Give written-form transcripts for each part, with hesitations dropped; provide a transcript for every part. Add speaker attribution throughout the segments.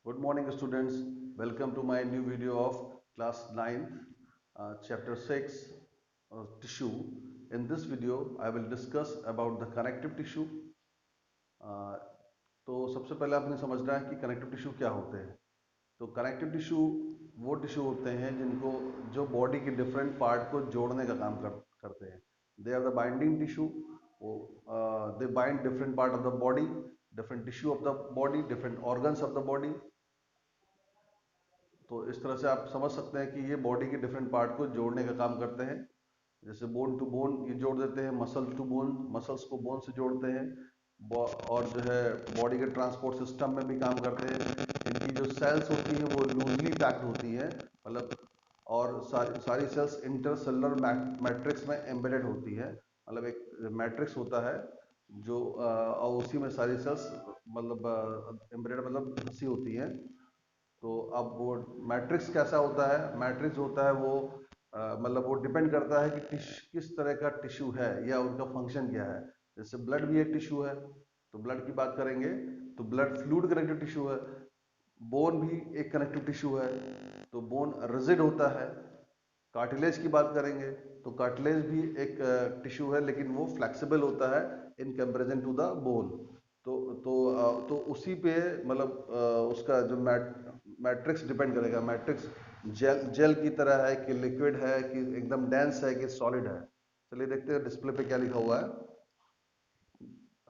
Speaker 1: Good morning, students. Welcome to my new video of class 9, chapter 6, tissue. In this video, I will discuss about the connective tissue. तो सबसे पहले आपने समझना है कि connective tissue क्या होते हैं। तो कनेक्टिव टिश्यू वो टिश्यू होते हैं जिनको जो बॉडी के डिफरेंट पार्ट को जोड़ने का काम करते हैं। They are the binding tissue. They bind different part of the body, different tissue of the body, different organs of the body. तो इस तरह से आप समझ सकते हैं कि ये बॉडी के डिफरेंट पार्ट को जोड़ने का काम करते हैं। जैसे बोन टू बोन ये जोड़ देते हैं, मसल टू बोन मसल्स को बोन से जोड़ते हैं, और जो है बॉडी के ट्रांसपोर्ट सिस्टम में भी काम करते हैं। इनकी जो सेल्स होती हैं वो लूजली पैक्ड होती हैं, मतलब, और सारी सेल्स इंटरसेलुलर मैट्रिक्स में एम्बेडेड होती है। मतलब एक मैट्रिक्स होता है जो और उसी में सारी सेल्स मतलब एम्बेडेड मतलब धसी होती हैं। तो अब वो मैट्रिक्स कैसा होता है, मैट्रिक्स होता है वो मतलब वो डिपेंड करता है कि किस तरह का टिश्यू है या उनका फंक्शन क्या है। जैसे ब्लड भी एक टिश्यू है, तो ब्लड की बात करेंगे तो ब्लड फ्लूइड कनेक्टिव टिश्यू है। बोन भी एक कनेक्टिव टिश्यू है, तो बोन रिजिड होता है। कार्टिलेज की बात करेंगे तो कार्टिलेज भी एक टिश्यू है, लेकिन वो फ्लेक्सिबल होता है in comparison to the bone. तो उसी पे मतलब उसका जो मैट्रिक्स डिपेंड करेगा। मैट्रिक्स जेल की तरह है कि लिक्विड है कि एकदम डेंस है कि सॉलिड है। चलिए देखते हैं डिस्प्ले पे क्या लिखा हुआ है।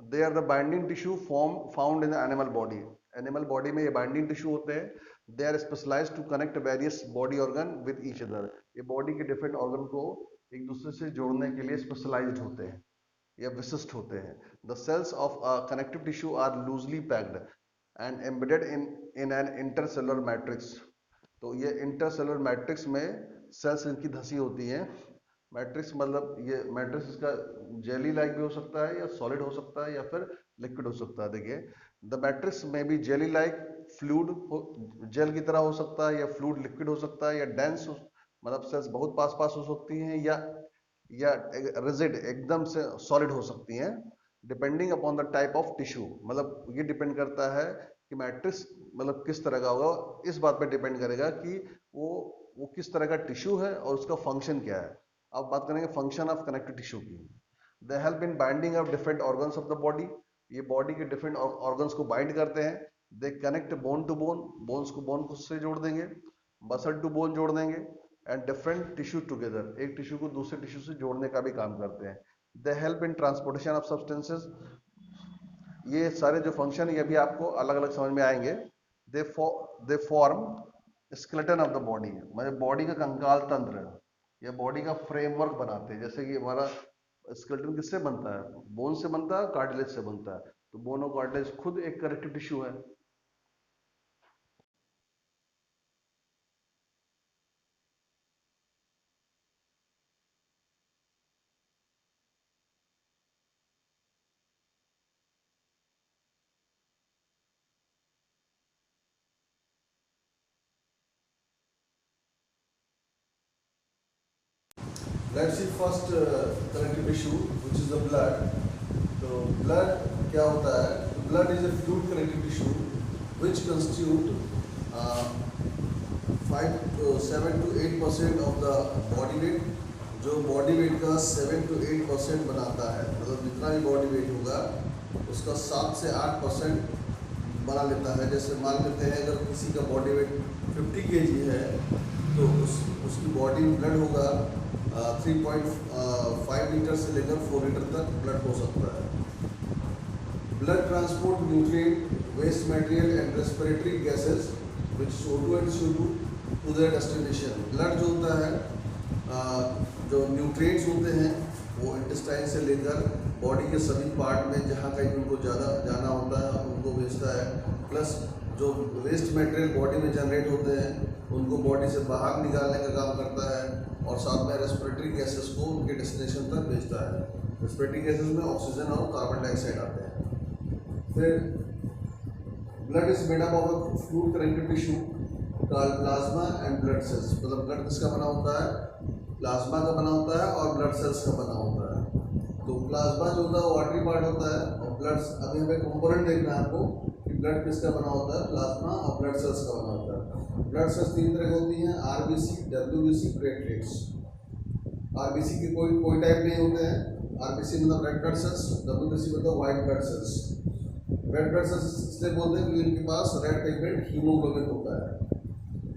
Speaker 1: They are the binding tissue form found in the animal body. Animal body में ये बाइंडिंग टिश्यू होते हैं। They are specialised to connect various body organ with each other. ये बॉडी के डिफरेंट ऑर्गन को एक दूसरे से जोड़ने के लिए स्पेशलाइज्ड होते हैं या विशिष्ट होते हैं। The cells of connective tissue are loosely packed and embedded in an intercellular matrix. तो ये इंटरसेलुलर मैट्रिक्स में सेल्स इनकी धसी होती हैं। मैट्रिक्स मतलब ये मैट्रिक्स इसका जेली लाइक भी हो सकता है या सॉलिड हो सकता है या फिर लिक्विड हो सकता है। देखिए, द मैट्रिक्स में भी जेली लाइक फ्लूइड जेल की तरह हो सकता है, या फ्लूइड लिक्विड हो सकता है, या डेंस मतलब सेल्स बहुत पास पास हो सकती हैं, या रिजिड एकदम से सॉलिड हो सकती हैं, depending upon the type of tissue. मतलब ये डिपेंड करता है कि मैट्रिक्स मतलब किस तरह का होगा। इस बात पे डिपेंड करेगा कि वो वो किस तरह का टिश्यू है और उसका फंक्शन क्या है। अब बात करेंगे फंक्शन ऑफ कनेक्टिव टिश्यू की। They help in binding of different organs of the body. ये बॉडी के डिफरेंट ऑर्गन्स को बाइंड करते हैं। They connect bone to bone, bones को बोन से जोड़ देंगे, मसल टू बोन जोड़ देंगे, एंड डिफरेंट टिश्यू टुगेदर, एक टिश्यू को दूसरे टिश्यू से जोड़ने का भी काम करते हैं। दे help in transportation of substances. ये सारे जो फंक्शन ये भी आपको अलग अलग समझ में आएंगे। They form skeleton of the body, मतलब बॉडी का कंकाल तंत्र या बॉडी का फ्रेमवर्क बनाते हैं। जैसे कि हमारा स्केलेटन किससे बनता है, बोन से बनता है, कार्टिलेज से बनता है। तो बोन और कार्टिलेज खुद एक कनेक्टिव टिश्यू है। Let's see first connective tissue, which is the blood. तो blood क्या होता है? Blood is a fluid connective tissue which constitute 7 to 8% of the body weight, जो बॉडी वेट का 7 to 8% बनाता है। मतलब जितना भी बॉडी वेट होगा उसका 7 से 8% बना लेता है। जैसे मान लेते हैं अगर किसी का बॉडी वेट 50 kg है तो उसकी बॉडी में ब्लड होगा 3.5 लीटर से लेकर 4 लीटर तक ब्लड हो सकता है। Blood transport nutrient, waste material and respiratory gases which CO2 and CO2 to their destination. Blood जो होता है जो न्यूट्रिएंट्स होते हैं वो इंटेस्टाइन से लेकर बॉडी के सभी पार्ट में जहाँ कहीं उनको ज़्यादा जाना होता है उनको भेजता है। प्लस जो वेस्ट मटेरियल बॉडी में जनरेट होते हैं उनको बॉडी से बाहर निकालने का काम करता है, और साथ में रेस्पिरेटरी गैसेस को उनके डेस्टिनेशन तक भेजता है। रेस्पिरेटरी गैसेस में ऑक्सीजन और कार्बन डाइऑक्साइड आते हैं। फिर blood is made up of a fluid connective tissue called plasma and blood cells. मतलब ब्लड किसका बना होता है, प्लाज्मा का बना होता है और ब्लड सेल्स का बना होता है। तो प्लाज्मा जो होता है वो वाटरी पार्ट होता है, और ब्लड, अभी हमें कंपोनेंट देखना है आपको कि ब्लड किसका बना होता है, प्लाज्मा और ब्लड
Speaker 2: प्लाज्मा होता है। ब्लड सेल्स तीन तरह की होती हैं, आरबीसी, डब्ल्यूबीसी, प्लेटलेट्स। आरबीसी के कोई टाइप नहीं होते हैं। आरबीसी मतलब रेड ब्लड सेल्स, डब्ल्यूबीसी मतलब white blood cells. Red blood cells इसलिए बोलते हैं क्योंकि इनके पास रेड पिगमेंट हीमोग्लोबिन होता है।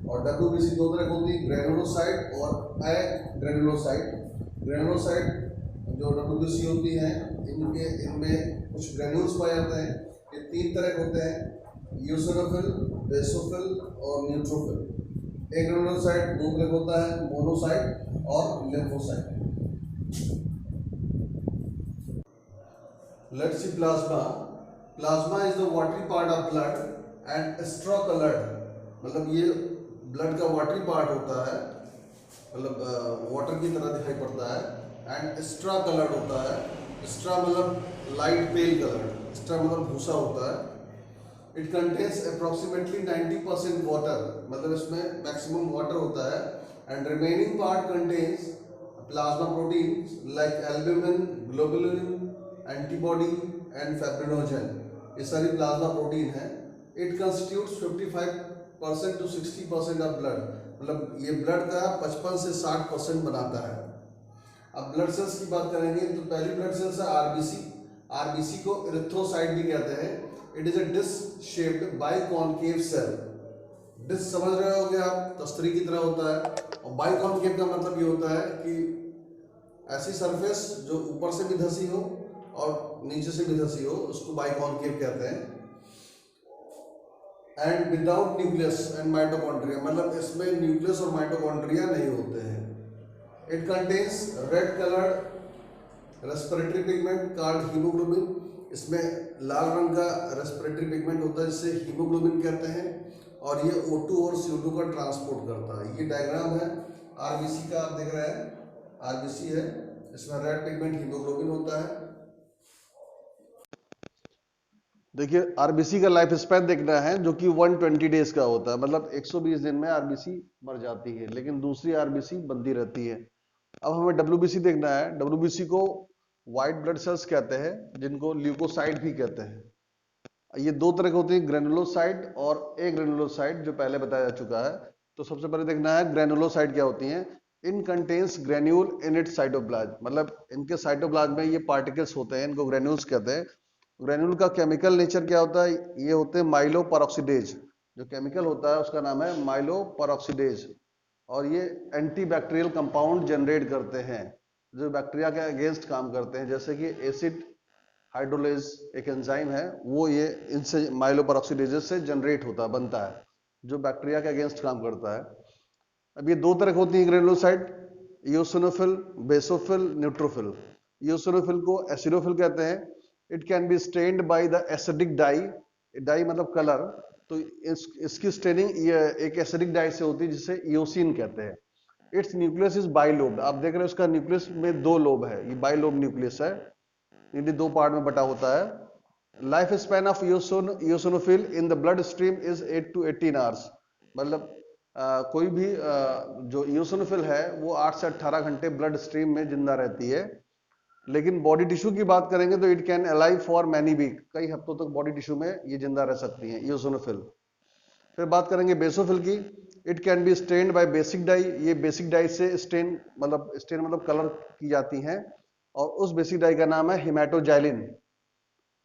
Speaker 2: और डब्ल्यूबीसी दो तरह की होती है, ग्रेनुलोसाइट और एग्रेनुलोसाइट। ग्रेनुलोसाइट जो डब्ल्यूबीसी होती हैं इनमें कुछ ग्रेन्यूल्स पाए जाते हैं। ये तीन तरह के होते हैं, यूसिनोफिल, बेसोफिल और न्यूट्रोफिल। एक ग्रेनुलोसाइट दो तरह का होता है, मोनोसाइट और lymphocyte. Let's see plasma. Plasma is the watery part of blood and straw coloured, मतलब ये ब्लड का वाटरी पार्ट होता है, मतलब वाटर की तरह दिखाई पड़ता है। एंड स्ट्रा कलर्ड होता है। स्ट्रा मतलब लाइट पेल कलर्ड, स्ट्रा मतलब भूसा होता है। इट कंटेन्स अप्रॉक्सीमेटली 90% वाटर, मतलब इसमें मैक्सिमम वाटर होता है। And remaining part contains plasma protein like albumin, globulin, antibody and fibrinogen. ये सारी प्लाज्मा प्रोटीन है। It constitutes 55% to 60% of blood, मतलब ये ब्लड का 55 से 60% बनाता है। अब ब्लड सेल्स की बात करेंगे तो पहली ब्लड सेल्स है आरबीसी। आरबीसी को इरिथ्रोसाइट भी कहते हैं। It is a disc shaped biconcave cell. Disc समझ रहे होंगे आप, तस्तरी की तरह होता है। और बाइकॉन्केव का मतलब ये होता है कि ऐसी सरफेस जो ऊपर से भी धसी हो और नीचे से भी धसी हो, उसको बाइकॉन्केव कहते हैं। And without nucleus and mitochondria, मतलब इसमें न्यूक्लियस और माइटोकॉन्ड्रिया नहीं होते हैं। It contains red coloured respiratory pigment called haemoglobin. इसमें लाल रंग का रेस्पिरेटरी पिगमेंट होता है जिसे हीमोग्लोबिन कहते हैं, और ये O2 और CO2 का ट्रांसपोर्ट करता है। ये डायग्राम है आरबीसी का, आप देख रहे हैं आरबीसी है, इसमें रेड पिगमेंट हीमोग्लोबिन होता है।
Speaker 1: देखिए आरबीसी का लाइफ स्पैन देखना है जो कि 120 डेज का होता है, मतलब 120 दिन में आरबीसी मर जाती है, लेकिन दूसरी आरबीसी बनती रहती है। अब हमें डब्ल्यूबीसी देखना है। डब्ल्यूबीसी को व्हाइट ब्लड सेल्स कहते हैं, जिनको ल्यूकोसाइट भी कहते हैं। ये दो तरह के होते हैं, ग्रेनुलोसाइट और एग्रेनुलोसाइट, जो पहले बताया जा चुका है। तो सबसे पहले देखना है ग्रेनुलोसाइट क्या होती हैं। In contains granule in its cytoplasm, मतलब इनके साइटोप्लाज्म में ये पार्टिकल्स होते हैं, इनको ग्रेन्यूल्स कहते हैं। ग्रेन्यूल का केमिकल नेचर क्या होता है, ये होते हैं माइलो परऑक्सीडेज। जो केमिकल होता है उसका नाम है माइलो परऑक्सीडेज, और ये एंटीबैक्टीरियल कंपाउंड जनरेट करते हैं जो बैक्टीरिया के अगेंस्ट काम करते हैं, जैसे कि एसिड हाइड्रोलेज एक एंजाइम है, वो ये इनसे माइलो परऑक्सीडेजेस से जनरेट होता है, बनता है, जो बैक्टीरिया के अगेंस्ट काम करता है। अब ये दो तरह की होती है granulocyte, eosinophil, basophil, neutrophil. Eosinophil को एसिडोफिल कहते हैं। It can be stained by the acidic dye, dye मतलब कलर। तो इसकी स्टेनिंग ये एक एसिडिक डाई से होती है जिसे ईओसिन कहते हैं। इट्स न्यूक्लियस इज बाइलोब्ड, आप देख रहे हैं उसका न्यूक्लियस में दो लोब है, ये बाइलोब न्यूक्लियस है, यानी दो पार्ट में बटा होता है। Life span of eosinophil in the blood stream is 8 to 18 hours, मतलब कोई भी जो ईओसिनोफिल है वो 8 से 18 घंटे ब्लड स्ट्रीम में जिंदा रहती है। लेकिन बॉडी टिश्यू की बात करेंगे तो it can alive for many week, कई हफ्तों तक बॉडी टिश्यू में ये जिंदा रह सकती हैं ईओसिनोफिल। फिर बात करेंगे बेसोफिल की। It can be stained by basic dye, ये बेसिक डाई से स्टेन मतलब कलर की जाती हैं, और उस बेसिक डाई का नाम है हिमेटोजाइलिन।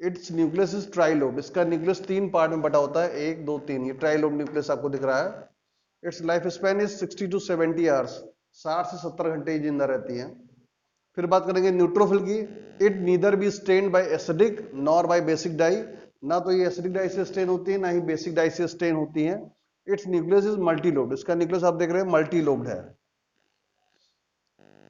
Speaker 1: इट्स न्यूक्लियस इज ट्राइलोब, इसका न्यूक्लियस तीन पार्ट में बटा होता है, 1 2 3, ये ट्राइलोब न्यूक्लियस आपको दिख रहा है। It's life span is 60 to 70 hours, 60 से 70 घंटे जिंदा रहती हैं। फिर बात करेंगे न्यूट्रोफिल की। It neither be stained by acidic nor by basic dye, ना तो ये एसिडिक डाई से स्टेन होती है ना ही बेसिक डाई से स्टेन होती है। इट्स न्यूक्लियस इज मल्टीलोब्ड, इसका न्यूक्लियस आप देख रहे हैं मल्टीलोब्ड है।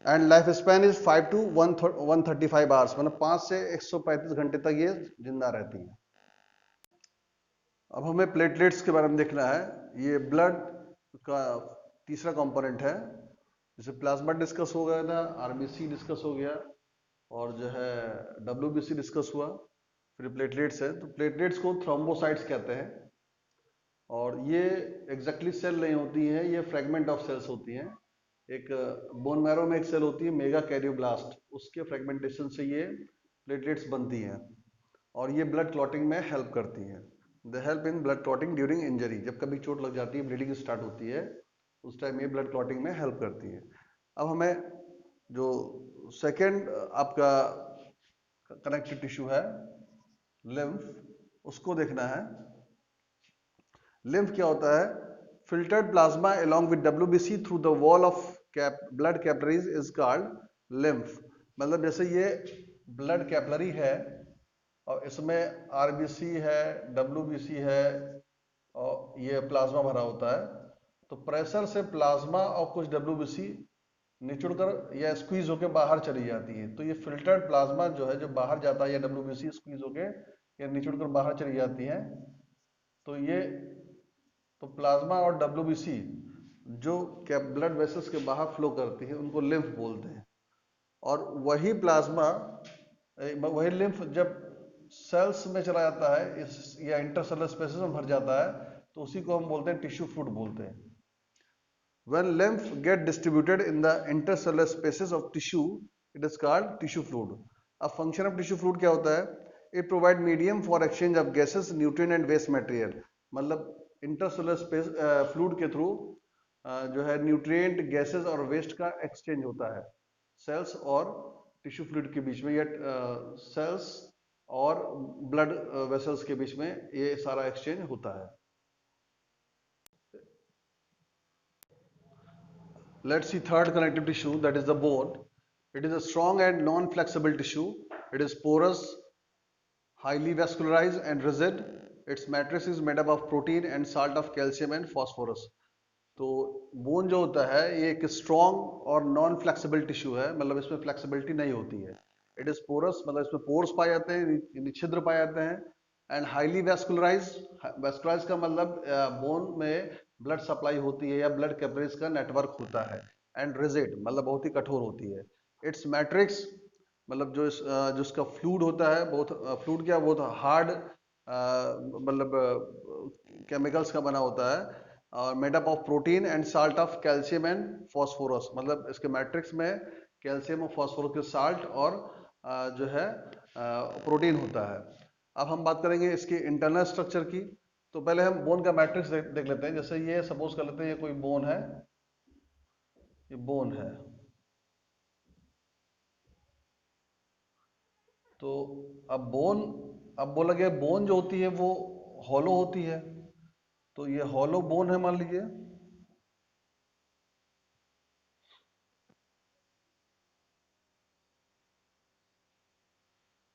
Speaker 1: And life span is 5 to 135 hours, मतलब 5 से 135 घंटे तक ये जिंदा रहती है। अब हमें प्लेटलेट्स के बारे में देखना है। ये ब्लड का तीसरा कंपोनेंट है। जैसे प्लाज्मा डिस्कस हो गया था, आरबीसी डिस्कस हो गया, और जो है डब्ल्यूबीसी डिस्कस हुआ, फिर प्लेटलेट्स है। तो प्लेटलेट्स को थ्रोम्बोसाइट्स कहते हैं, और ये एग्जैक्टली सेल नहीं होती है, ये फ्रेगमेंट ऑफ सेल्स होती हैं। एक बोन मैरो में एक सेल होती है मेगा कैरियोब्लास्ट, उसके फ्रेगमेंटेशन से ये प्लेटलेट्स बनती हैं, और ये ब्लड क्लॉटिंग में हेल्प करती हैं। दे help in blood clotting during injury. जब कभी चोट लग जाती है, ब्लीडिंग स्टार्ट होती है, उस टाइम ये ब्लड क्लॉटिंग में हेल्प करती है। अब हमें जो सेकेंड आपका कनेक्टिव टिश्यू है लिम्फ, उसको देखना है। लिम्फ क्या होता है? Filtered plasma along with WBC through the wall of blood capillaries is called lymph। मतलब जैसे ये ब्लड कैपिलरी है और इसमें आरबीसी है, डब्ल्यूबीसी है और ये प्लाज्मा भरा होता है, तो प्रेशर से प्लाज्मा और कुछ डब्ल्यूबीसी निचुड़कर या स्क्वीज होकर बाहर चली जाती है। तो ये फिल्टर्ड प्लाज्मा जो है, जो बाहर जाता है, या डब्ल्यूबीसी स्क्वीज होकर या निचुड़कर बाहर चली जाती है, तो ये तो प्लाज्मा और डब्ल्यूबीसी जो ब्लड वेसल्स के बाहर फ्लो करती है, उनको लिम्फ बोलते हैं। और वही प्लाज्मा, वही लिम्फ जब सेल्स में चला जाता है इस या इंटरसेलुलर स्पेसेस में भर जाता है, तो उसी को हम बोलते हैं टिश्यू फ्लूइड बोलते हैं। When lymph get distributed in the intercellular spaces of tissue, it is called tissue fluid। अब function of tissue fluid क्या होता है? It provide medium for exchange of gases, nutrient and waste material। मतलब intercellular space fluid के through जो है nutrient, gases और waste का एक्सचेंज होता है सेल्स और टिश्यू फ्लूइड के बीच में, या सेल्स और ब्लड वेसल्स के बीच में ये सारा एक्सचेंज होता है। Let's see third connective tissue, that is the bone. It is a strong and non-flexible tissue. It is porous, highly vascularized and rigid. Its matrix is made up of protein and salt of calcium and phosphorus। तो bone जो होता है ये एक strong और non flexible tissue है, मतलब इसमें फ्लेक्सिबिलिटी नहीं होती है। इट इज पोरस, मतलब इसमें पोर्स पाए जाते हैं, छिद्र पाए जाते हैं। एंड हाईली वेस्कुलराइज, वेस्कुलराइज का मतलब बोन में ब्लड सप्लाई होती है या ब्लड कैपिलरीज का नेटवर्क होता है। एंड रिजिड मतलब बहुत ही कठोर होती है। इट्स मैट्रिक्स मतलब जो इसका फ्लूइड होता है, बहुत फ्लूइड क्या, बहुत हार्ड मतलब केमिकल्स का बना होता है, और made up of protein and salt of calcium and phosphorus. मतलब इसके मैट्रिक्स में कैल्शियम और फॉस्फोरस के साल्ट और जो है प्रोटीन होता है। अब हम बात करेंगे इसकी इंटरनल स्ट्रक्चर की। तो पहले हम बोन का मैट्रिक्स देख लेते हैं। जैसे ये सपोज कर लेते हैं ये कोई बोन है, ये बोन है, तो अब बोला गया बोन जो होती है वो हॉलो होती है। तो ये हॉलो बोन है, मान लीजिए।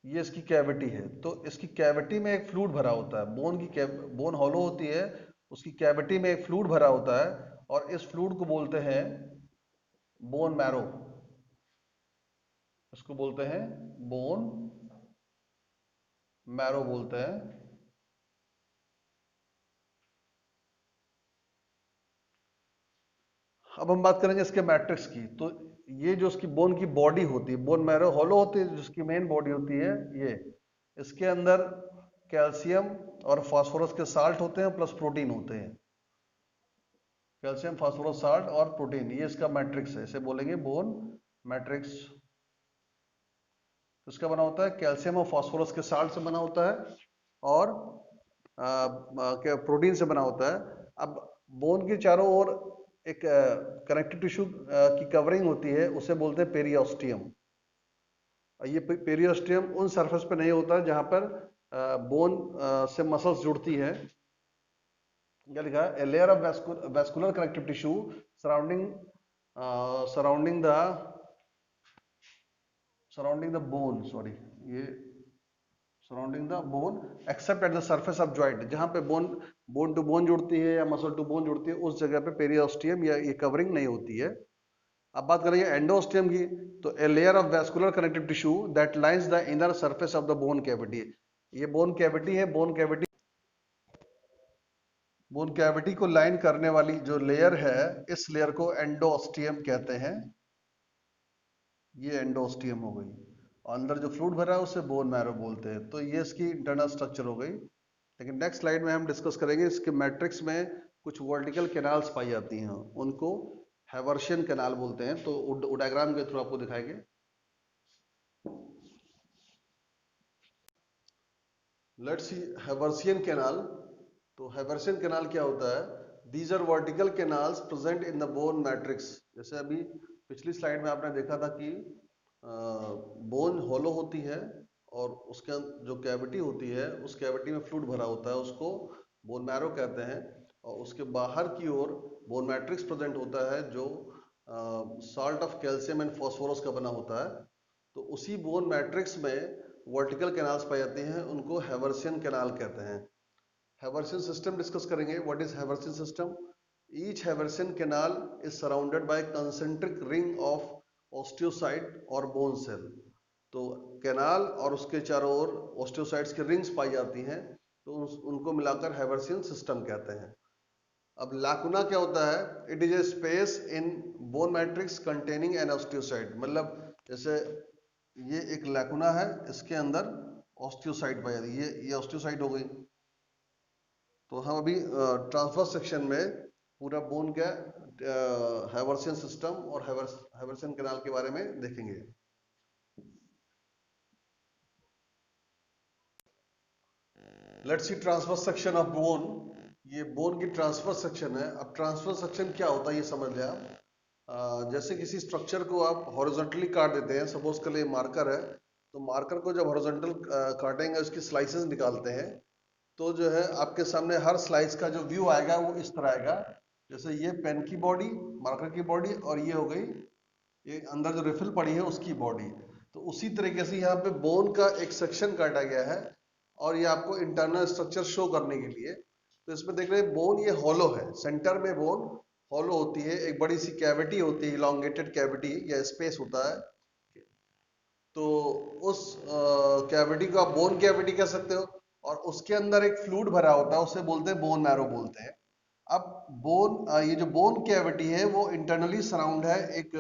Speaker 1: ये इसकी कैविटी है, तो इसकी कैविटी में एक फ्लूइड भरा होता है। बोन हॉलो होती है, उसकी कैविटी में एक फ्लूइड भरा होता है, और इस फ्लूइड को बोलते हैं बोन मैरो। इसको बोलते हैं बोन मैरो बोलते हैं। अब हम बात करेंगे इसके मैट्रिक्स की। तो ये जो इसकी बोन की बॉडी होती है, बोन मैरो हॉलो होती है, जिसकी मेन बॉडी होती है ये, इसके अंदर कैल्शियम और फास्फोरस के साल्ट होते हैं प्लस प्रोटीन होते हैं। कैल्शियम, फास्फोरस, साल्ट और प्रोटीन, ये इसका मैट्रिक्स है। इसे बोलेंगे बोन मैट्रिक्स। इसका बना होता है कैल्शियम और फास्फोरस के साल्ट से बना होता है, और प्रोटीन से बना होता है। अब बोन के चारों ओर एक कनेक्टिव टिश्यू की कवरिंग होती है, उसे बोलते हैं पेरियोस्टियम। ये पेरियोस्टियम उन सरफेस पे नहीं होता जहां पर बोन से मसल्स जुड़ती हैं। क्या लिखा है? A layer of vascular connective tissue surrounding surrounding the bone, sorry, ये surrounding the bone except at the surface of joint. जहां पे बोन टू बोन जुड़ती है या मसल टू बोन जुड़ती है, उस जगह पे पेरियोस्टियम या ये कवरिंग नहीं होती है। अब बात करेंगे एंडोस्टियम की। तो ए layer of vascular connective tissue that lines the inner surface of the bone cavity. ये बोन कैविटी है। बोन कैविटी को लाइन करने वाली जो लेयर है, इस लेयर को एंडोस्टियम कहते हैं। ये एंडोस्टियम हो गई, और अंदर जो फ्लूइड भरा है उसे बोन मैरो बोलते हैं। तो ये इसकी इंटरनल स्ट्रक्चर हो गई। लेकिन नेक्स्ट स्लाइड में हम डिस्कस करेंगे इसके मैट्रिक्स में कुछ वर्टिकल कैनाल्स पाई जाती हैं, उनको हैवर्शियन कैनाल बोलते हैं। तो डायग्राम के थ्रू आपको दिखाएंगे। Let's see Haversian canal. तो हैवर्सियन कैनाल क्या होता है? These are vertical canals present in the bone matrix. जैसे अभी पिछली स्लाइड में आपने देखा था कि बोन हॉलो होती है और उसके जो कैविटी होती है उस कैविटी में फ्लूइड भरा होता है, उसको बोन मैरो कहते हैं। और उसके बाहर की ओर बोन मैट्रिक्स प्रेजेंट होता है जो salt of calcium and phosphorus का बना होता है। तो उसी बोन मैट्रिक्स में वर्टिकल कैनाल्स पाई जाती हैं, उनको हैवर्सियन कैनाल कहते हैं। हैवर्सियन सिस्टम डिस्कस करेंगे। What is Haversian system? Each Haversian canal is surrounded by concentric ring of osteocyte और बोन सेल। तो कैनाल और उसके चारों ओर ऑस्टियोसाइट्स की रिंग्स पाई जाती हैं, तो उनको मिलाकर हैवर्सियन सिस्टम कहते हैं। अब लैकुना क्या होता है? It is a space in bone matrix containing N osteocyte. मतलब जैसे ये एक लैकुना है, इसके अंदर ऑस्टियोसाइट पाई जाती है, ये ऑस्टियोसाइट हो गई। तो हम अभी ट्रांसवर्स सेक्शन में पूरा बोन का हैवर्सियन सिस्टम और हैवर्सियन कैनाल के बारे में देखेंगे। Let's see transverse section of bone. ये बोन की ट्रांसवर्स सेक्शन है। अब ट्रांसवर्स सेक्शन क्या होता है ये समझ लें आप। जैसे किसी स्ट्रक्चर को आप हॉरिजॉन्टली काट देते हैं, सपोज कर लिए मार्कर है, तो मार्कर को जब हॉरिजॉन्टल काटेंगे उसकी स्लाइसेस निकालते हैं, तो जो है आपके सामने हर स्लाइस का जो व्यू आएगा वो इस तरह आएगा। जैसे ये पेन की बॉडी, मार्कर की बॉडी, और ये हो गई ये अंदर जो रिफिल पड़ी है उसकी बॉडी। तो उसी तरीके से यहाँ पे बोन का एक सेक्शन काटा गया है और ये आपको इंटरनल स्ट्रक्चर शो करने के लिए। तो इसमें देख रहे हैं बोन ये हॉलो है, सेंटर में बोन हॉलो होती है, एक बड़ी सी कैविटी होती है, इलॉन्गेटेड कैविटी या स्पेस होता है। तो उस कैविटी को आप बोन कैविटी कह सकते हो, और उसके अंदर एक फ्लूइड भरा होता है, उसे बोलते हैं बोन मैरो बोलते हैं। अब बोन ये जो बोन कैविटी है वो इंटरनली सराउंड है एक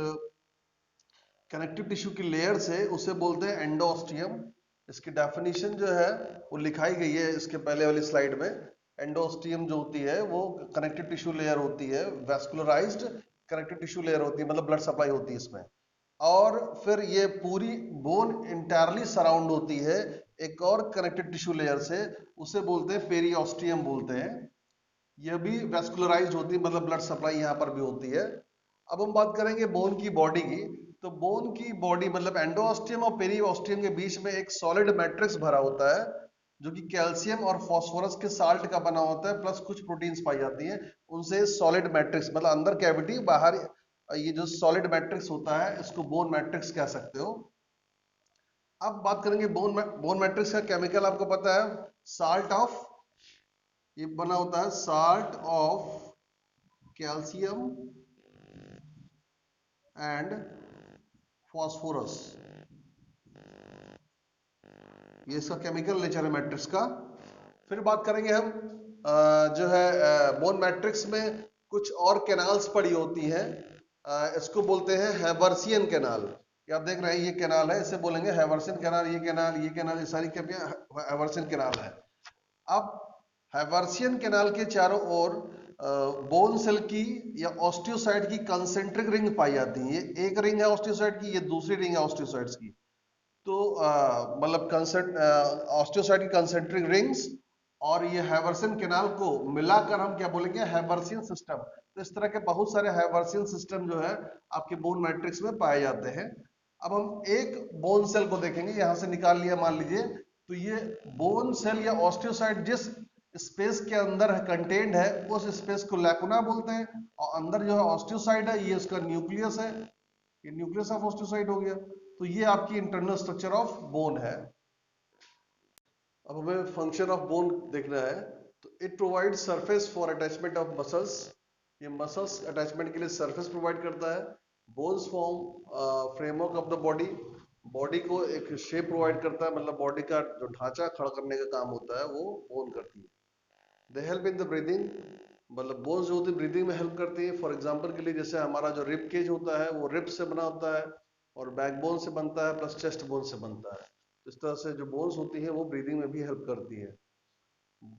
Speaker 1: कनेक्टिव टिश्यू की लेयर से, उसे बोलते हैं एंडोस्टियम। इसकी डेफिनेशन जो है वो लिखाई गई है इसके पहले वाली स्लाइड में। एंडोस्टियम जो होती है वो कनेक्टिव टिश्यू लेयर होती है, वैस्कुलराइज्ड कनेक्टिव टिश्यू लेयर होती है, मतलब ब्लड सप्लाई होती है इसमें। और फिर ये पूरी बोन इंटायरली सराउंड होती है एक और कनेक्टिव टिश्यू लेयर से, उसे बोलते हैं पेरियोस्टियम बोलते हैं। यह भी वैस्कुलराइज्ड होती है, मतलब ब्लड सप्लाई यहाँ पर भी होती है। अब हम बात करेंगे बोन की बॉडी की। तो बोन की बॉडी मतलब एंडोस्टियम और पेरियोस्टियम के बीच में एक सॉलिड मैट्रिक्स भरा होता है, जो कि कैल्शियम और फास्फोरस के साल्ट का बना होता है, प्लस कुछ प्रोटीन्स पाई जाती हैं, उनसे सॉलिड मैट्रिक्स, मतलब अंदर कैविटी बाहर ये जो सॉलिड मैट्रिक्स होता है इसको बोन मैट्रिक्स कह सकते हो। अब बात करेंगे बोन मैट्रिक्स का केमिकल। आपको पता है साल्ट ऑफ, ये बना होता है salt of calcium and phosphorus, ये इसका केमिकल नेचर है मैट्रिक्स का। फिर बात करेंगे हम जो है बोन मैट्रिक्स में कुछ और कैनाल्स पड़ी होती हैं, इसको बोलते हैं हैवर्सियन कैनाल। ये आप देख रहे हैं ये कैनाल है, इसे बोलेंगे हैवर्सियन कैनाल। ये कैनाल, ये कैनाल, ये सारी क्या हैवर्सियन कैनाल है। अब हैवर्सियन कैनाल के चारों ओर बोन सेल की या ऑस्टियोसाइट की कंसेंट्रिक रिंग पाई जाती है। ये एक रिंग है ऑस्टियोसाइट की, ये दूसरी रिंग है ऑस्टियोसाइट्स की। तो मतलब ऑस्टियोसाइट की कंसेंट्रिक रिंग्स और ये हैवर्सियन कैनाल को मिलाकर हम क्या बोलेंगे? Haversian system. तो इस तरह के बहुत सारे हैवर्सियन सिस्टम जो है आपके बोन मैट्रिक्स में पाए जाते हैं। अब हम एक बोन सेल को देखेंगे, यहां से निकाल लिया मान लीजिए। तो ये बोन सेल या ऑस्टियोसाइट जिस स्पेस के अंदर कंटेंट है उस स्पेस को लैकुना बोलते हैं, और अंदर जो है ऑस्टियोसाइट है, ये उसका न्यूक्लियस है, ये न्यूक्लियस ऑफ ऑस्टियोसाइट हो गया। तो ये आपकी इंटरनल स्ट्रक्चर ऑफ बोन है। अब हमें फंक्शन ऑफ बोन देखना है। तो it provide surface for attachment of muscles. ये मसल्स अटैचमेंट के लिए सरफेस प्रोवाइड करता है। Bones form framework of the body, body को एक शेप प्रोवाइड करता है, मतलब बॉडी का जो ढांचा खड़ा करने का काम होता है वो बोन करती है। दे हेल्प इन द ब्रीदिंग, मतलब बोन्स जो होती है ब्रीदिंग में हेल्प करती है। फॉर एग्जांपल के लिए जैसे हमारा जो रिब केज होता है वो रिब से बना होता है और बैकबोन से बनता है, प्लस चेस्ट बोन से बनता है। इस तरह से जो बोन्स होती है वो ब्रीदिंग में भी हेल्प करती है।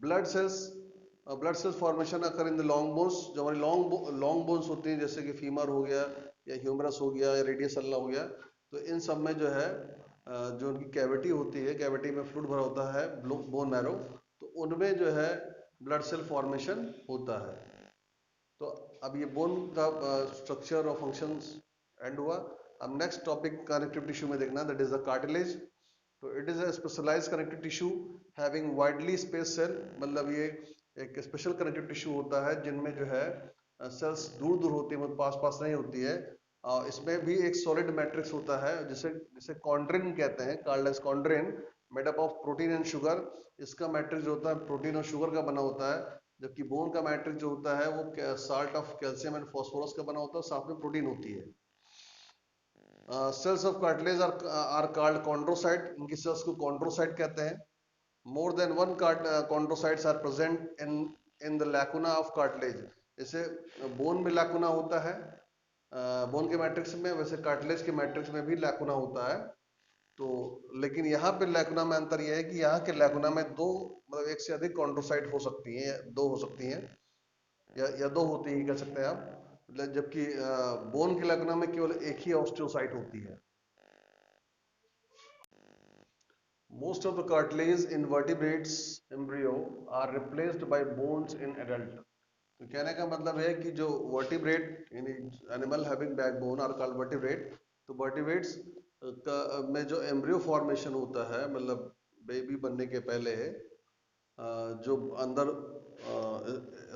Speaker 1: Blood cells formation occur in the long bones. जो हमारी लॉन्ग बोन्स होती हैं जैसे कि फीमर हो गया या ह्यूमरस हो गया या रेडियस अल्ना हो गया, तो इन सब में जो है जो उनकी कैविटी होती है, कैविटी में फ्लूइड भरा होता है, बोन मैरो, तो उनमें जो है ब्लड सेल फॉर्मेशन होता है। तो अब ये बोन का स्ट्रक्चर और फंक्शंस एंड हुआ। अब नेक्स्ट टॉपिक कनेक्टिव टिश्यू में देखना, दैट इज द कार्टिलेज। तो it is a specialised connective tissue having widely space cell, मतलब ये एक स्पेशल कनेक्टिव टिश्यू होता है जिनमें जो है सेल्स दूर दूर होती है, मतलब पास पास नहीं होती है। इसमें भी एक सॉलिड मैट्रिक्स होता है जिसे जिसे कॉन्ड्रिन कहते हैं, called as chondrin, made up of protein and sugar. इसका मैट्रिक्स जो होता है प्रोटीन और शुगर का बना होता है, जबकि बोन का मैट्रिक्स जो होता है वो salt of calcium and phosphorus का बना होता है, साथ में प्रोटीन होती है। Cells of cartilage are called chondrocyte, इनकी सेल्स को कॉन्ड्रोसाइट कहते हैं। More than one chondrocytes are present in the lacuna of cartilage. जैसे बोन में लैकुना होता है, बोन के मैट्रिक्स में, वैसे कार्टिलेज के मैट्रिक्स में भी लैकुना होता है। तो लेकिन यहाँ पे लैकुना में अंतर यह है कि यहाँ के लैकुना में दो, मतलब एक से अधिक कॉन्ड्रोसाइट हो सकती हैं, दो हो सकती हैं, या दो होती ही कह सकते हैं आप, जबकि बोन के लैकुना में केवल एक ही ऑस्टियोसाइट होती है। Most of the cartilage in vertebrates embryo are replaced by bones in adult. तो कहने का मतलब है कि जो वर्टिब्रेट यानी animal having backbone are called vertebrate, तो वर्टिब्रेट्स में जो एम्ब्रियो फॉर्मेशन होता है, मतलब बेबी बनने के पहले जो अंदर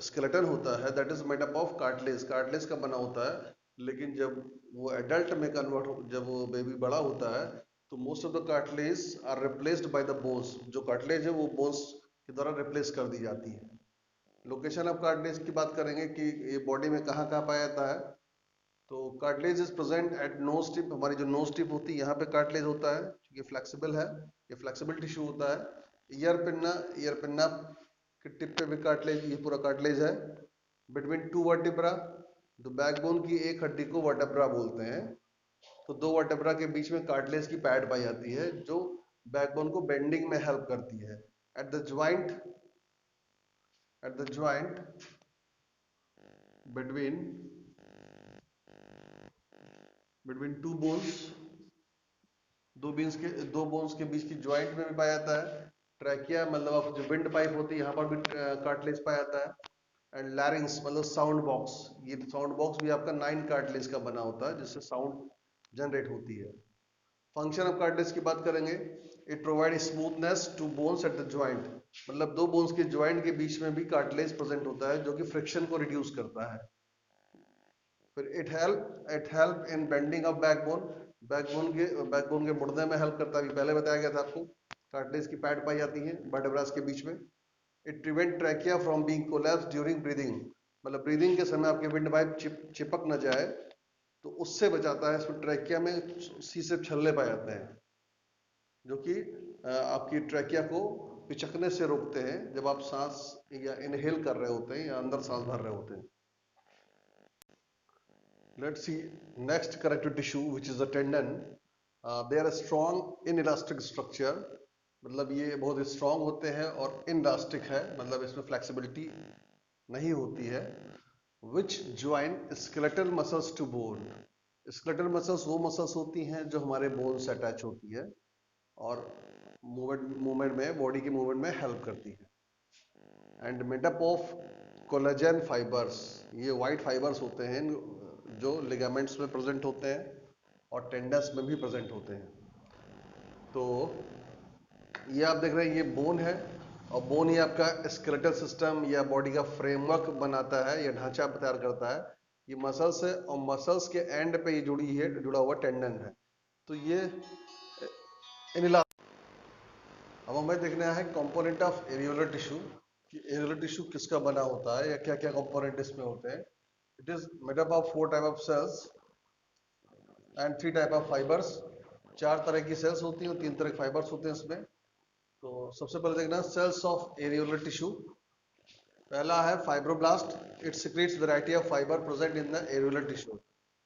Speaker 1: स्केलेटन होता है, that is made up of cartilage, cartilage का बना होता है। लेकिन जब वो एडल्ट में कन्वर्ट हो, जब वो बेबी बड़ा होता है, तो most of the cartilage are replaced by the bones, जो कार्टिलेज है वो बोन्स के द्वारा रिप्लेस कर दी जाती है। लोकेशन ऑफ कार्टिलेज की बात करेंगे कि ये बॉडी में कहाँ कहाँ पाया जाता है। तो cartilage is present at knows tip, हमारी जो नोज टिप होती है यहाँ पे कार्टिलेज होता है, क्योंकि फ्लेक्सिबल है, ये फ्लेक्सिबल टिश्यू होता है। ईयर पिन्ना, ईयर पिन्ना के टिप पे भी कार्टिलेज, ये पूरा कार्टिलेज है। बिटवीन टू वर्टिब्रा, तो बैकबोन की एक हड्डी को वर्टेब्रा बोलते हैं, तो दो वर्टेब्रा के बीच में कार्टिलेज की पैड पाई जाती है जो बैकबोन को बेंडिंग में हेल्प करती है। At the joint, at the joint between two bones, दो बोन्स के बीच की ज्वाइंट में भी पाया जाता है। ट्रैकिया, मतलब आप जो विंड पाइप होती है यहाँ पर भी कार्टिलेज पाया जाता है। एंड लैरिंग्स, मतलब साउंड बॉक्स, ये साउंड बॉक्स भी आपका 9 कार्टिलेज का बना होता है जिससे साउंड जनरेट होती है। फंक्शन ऑफ कार्टिलेज की बात करेंगे, it provide smoothness to bones at the joint, मतलब दो बोन्स के ज्वाइंट के बीच में भी कार्टिलेज प्रेजेंट होता है जो कि फ्रिक्शन को रिड्यूस करता है। फिर it help in bending of backbone, backbone के मुड़ने में हेल्प करता है, पहले बताया गया था आपको। कार्टिलेज की पैड पाई जाती है वर्टेब्रास के बीच में। It prevent trachea from being collapse during breathing, मतलब ब्रीदिंग के समय आपके विंड पाइप चिपक न जाए, तो उससे बचाता है। इसमें ट्रैकिया में सी से छल्ले पाए जाते हैं जो कि आपकी ट्रैकिया को पिचकने से रोकते हैं जब आप सांस या इनहेल कर रहे होते हैं या अंदर सांस भर रहे होते हैं। Let's see next connective tissue, which is the tendon. They are strong inelastic structure, मतलब ये बहुत स्ट्रांग होते हैं और इनलास्टिक है, मतलब इसमें फ्लेक्सिबिलिटी नहीं होती है। Which join skeletal muscles to bone. skeletal muscles वो मसल्स होती हैं जो हमारे बोन से अटैच होती है और मूवमेंट में, बॉडी के मूवमेंट में हेल्प करती है। And made up of collagen fibres, ये वाइट फाइबर्स होते हैं जो लिगामेंट्स में प्रेजेंट होते हैं और टेंडन्स में भी प्रेजेंट होते हैं। तो ये आप देख रहे हैं, ये बोन है और बोन ही आपका स्केलेटल सिस्टम या बॉडी का फ्रेमवर्क बनाता है या ढांचा तैयार करता है। ये मसल्स है और मसल्स के एंड पे ये जुड़ा हुआ टेंडन है। तो ये इनिला। अब हमें देखना है कंपोनेंट ऑफ एरियोलर टिश्यू, कि एरियोलर टिश्यू किसका बना होता है या क्या क्या कंपोनेंट इसमें होते हैं। It is made up of 4 type of cells and 3 type of fibres, 4 तरह की सेल्स होती हैं और 3 तरह के फाइबर्स होते हैं इसमें। तो सबसे पहले देखना सेल्स ऑफ एरियोलर टिश्यू। पहला है fibroblast, it secretes variety of fibre present in the areolar tissue.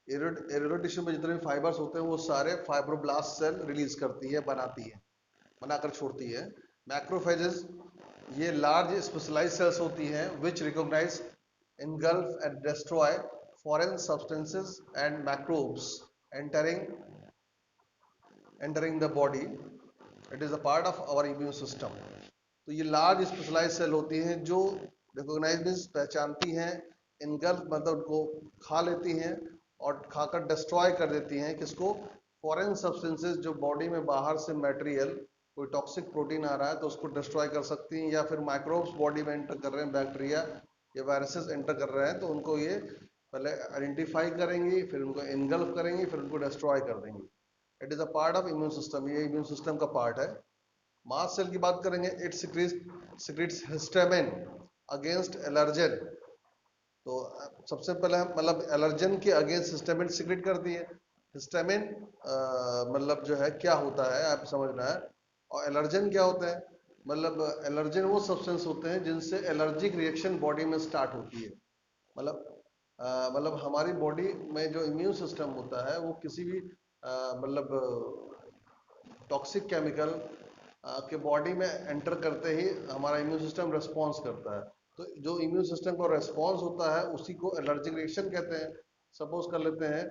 Speaker 1: Areolar tissue में जितने भी फाइबर्स होते हैं वो सारे फाइब्रोब्लास्ट सेल रिलीज करती है, बनाकर छोड़ती है। मैक्रोफेजेस, ये लार्ज स्पेशलाइज्ड सेल्स होती हैं विच recognise, engulf and destroy foreign substances and microbes entering entering the body, it is a part of our immune system. तो ये लार्ज स्पेशलाइज सेल होती हैं जो रिकॉग्नाइज मीन्स पहचानती हैं, इनगल्फ मतलब उनको खा लेती हैं और खाकर डिस्ट्रॉय कर देती हैं किसको, फॉरेन सब्सटेंसेस जो बॉडी में बाहर से मटेरियल कोई टॉक्सिक प्रोटीन आ रहा है तो उसको डिस्ट्रॉय कर सकती हैं, या फिर माइक्रोब्स बॉडी में एंटर कर रहे हैं, बैक्टीरिया या वायरसेस एंटर कर रहे हैं तो उनको ये पहले आइडेंटिफाई करेंगी, फिर उनको इनगल्फ करेंगी, फिर उनको डिस्ट्रॉय कर देंगी. It is a part of immune system, ये इम्यून सिस्टम का पार्ट है. मास्ट सेल की बात करेंगे, it secretes histamine against allergen. तो सबसे पहले मतलब एलर्जन के अगेंस्ट हिस्टामिन सिक्रीट करती है. हिस्टामिन मतलब जो है क्या होता है आप समझना है, और एलर्जन क्या होता है, मतलब एलर्जन वो सब्सटेंस होते हैं जिनसे एलर्जिक रिएक्शन बॉडी में स्टार्ट होती है. मतलब हमारी बॉडी में जो इम्यून सिस्टम होता है वो किसी भी मतलब टॉक्सिक केमिकल के बॉडी में एंटर करते ही हमारा इम्यून सिस्टम रिस्पॉन्स करता है. तो जो इम्यून सिस्टम का रिस्पॉन्स होता है उसी को एलर्जिक रिएक्शन कहते हैं. सपोज कर लेते हैं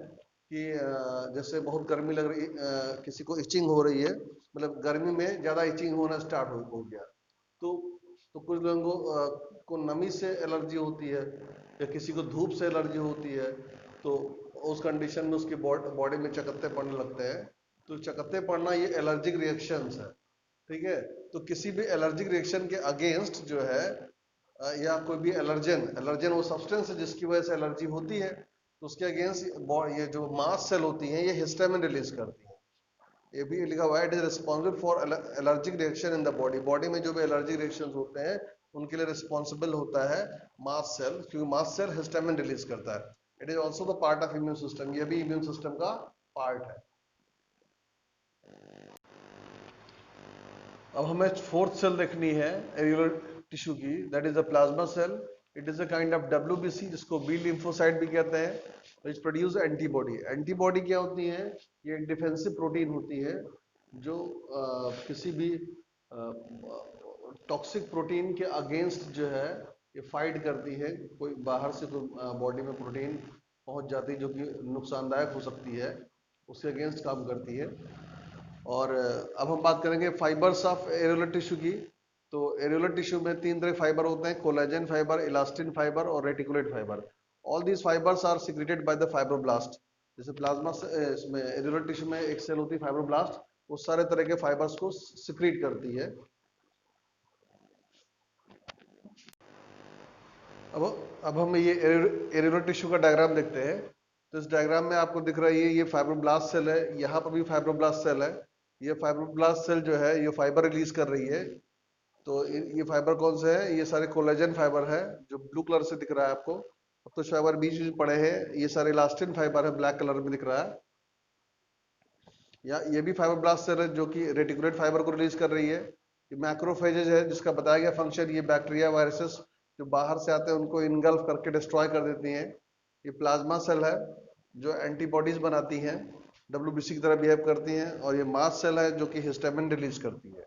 Speaker 1: कि जैसे बहुत गर्मी लग रही, किसी को इचिंग हो रही है, मतलब गर्मी में ज़्यादा इचिंग होना स्टार्ट हो गया, तो कुछ लोगों को नमी से एलर्जी होती है, या किसी को धूप से एलर्जी होती है, तो उस कंडीशन में उसकी बॉडी में चकत्ते पड़ने लगते हैं. तो चकत्ते पड़ना ये एलर्जिक रिएक्शंस है. ठीक है, तो किसी भी एलर्जिक रिएक्शन के अगेंस्ट जो है या कोई भी एलर्जन वो सब्सटेंस है जिसकी वजह से एलर्जी होती है, तो उसके अगेंस्ट ये जो मास्ट सेल होती हैं ये हिस्टामिन रिलीज करती हैं. ये भी लिखा हुआ है, it is responsible for allergic reaction in the body. Body में जो भी एलर्जिक रिएक्शंस होते हैं उनके लिए रिस्पॉन्सिबल होता है मास्ट सेल, क्योंकि मास्ट सेल हिस्टामिन रिलीज करता है. It is also the part of immune system, ये भी इम्यून सिस्टम का पार्ट है. अब हमें फोर्थ सेल देखनी है एरियोलर टिश्यू की, that is the plasma cell. It is a kind of WBC जिसको बी लिम्फोसाइट भी कहते हैं, विच प्रोड्यूस एंटीबॉडी. एंटीबॉडी क्या होती है, ये एक डिफेंसिव प्रोटीन होती है जो किसी भी टॉक्सिक प्रोटीन के अगेंस्ट जो है ये फाइट करती है. कोई बाहर से कोई बॉडी में प्रोटीन पहुंच जाती है जो कि नुकसानदायक हो सकती है, उसके अगेंस्ट काम करती है. और अब हम बात करेंगे फाइबर्स ऑफ एरियोलर टिश्यू की. तो एरियोलर टिश्यू में 3 तरह के फाइबर होते हैं, कोलेजन फाइबर, इलास्टिन फाइबर और reticulate fibre. All these fibres are secreted by the fibroblast. जैसे प्लाज्मा से इसमें एरियोलर टिश्यू में एक सेल होती है फाइब्रोब्लास्ट, वो सारे तरह के फाइबर्स को सिक्रीट करती है. अब हम ये एरियोलर टिश्यू का डायग्राम देखते हैं. तो इस डायग्राम में आपको दिख रहा है ये फाइब्रोब्लास्ट सेल है, यहाँ पर भी फाइब्रोब्लास्ट सेल है. ये फाइब्रोब्लास्ट सेल जो है ये फाइबर रिलीज कर रही है. तो ये फाइबर कौन से है, ये सारे कोलेजन फाइबर है जो ब्लू कलर से दिख रहा है आपको. अब कुछ फाइबर बीच में पड़े हैं, ये सारे इलास्टिन फाइबर है, ब्लैक कलर में दिख रहा है. या ये भी फाइब्रोब्लास्ट सेल है जो कि रेटिकुलेट फाइबर को रिलीज कर रही है. ये मैक्रोफेजेज है जिसका बताया गया फंक्शन, ये बैक्टीरिया वायरसेस जो बाहर से आते हैं उनको इनगल्फ करके डिस्ट्रॉय कर देती हैं. ये प्लाज्मा सेल है जो एंटीबॉडीज बनाती हैं, WBC की तरह बिहेव करती हैं. और ये मास्ट सेल है जो कि हिस्टामिन रिलीज करती है.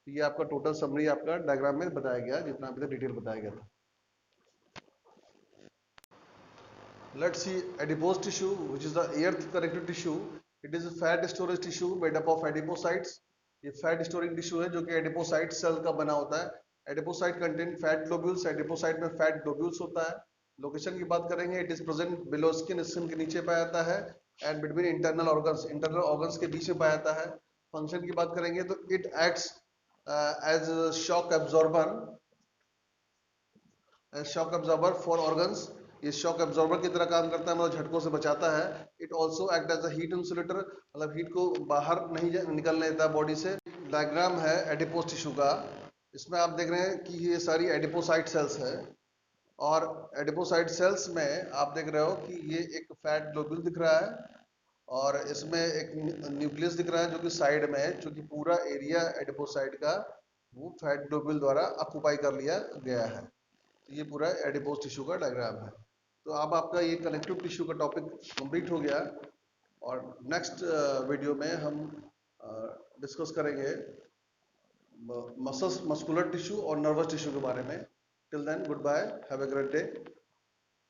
Speaker 1: ये आपका टोटल समरी आपका डायग्राम में बताया गया जितना अभी तक डिटेल बताया गया था. Let's see adipose tissue, which is the earth connected tissue. It is a fat storage tissue made up of adipocytes. ये फैट स्टोरिंग टिश्यू है जो कि एडिपोसाइट सेल का बना होता है. Adipocyte contain fat globules. Adipocyte में फैट ग्लोब्यूल्स होता है. लोकेशन की बात करेंगे, it is present below skin, skin के नीचे पाया जाता है, and between internal organs, internal organs के बीच में पाया जाता है. फंक्शन की बात करेंगे तो it acts as shock absorber, shock absorber for organs. ये शॉक एब्जॉर्बर की तरह काम करता है, मतलब झटकों से बचाता है. It also act as a heat insulator, मतलब हीट को बाहर नहीं निकलने देता बॉडी से. डायग्राम है एडिपोस टिश्यू का. इसमें आप देख रहे हैं कि ये सारी एडिपोसाइट सेल्स है, और एडिपोसाइट सेल्स में आप देख रहे हो कि ये एक फैट ग्लोब्यूल दिख रहा है, और इसमें एक न्यूक्लियस दिख रहा है जो कि साइड में है, क्योंकि पूरा एरिया एडिपोसाइट का वो फैट ग्लोब्यूल द्वारा ऑक्यूपाई कर लिया गया है. तो ये पूरा एडिपोस टिश्यू का डायग्राम है. तो अब आपका ये कनेक्टिव टिश्यू का टॉपिक कंप्लीट हो गया, और नेक्स्ट वीडियो में हम डिस्कस करेंगे मसल्स, मस्कुलर टिश्यू और नर्वस टिश्यू के बारे में. Till then, good bye, have a great day.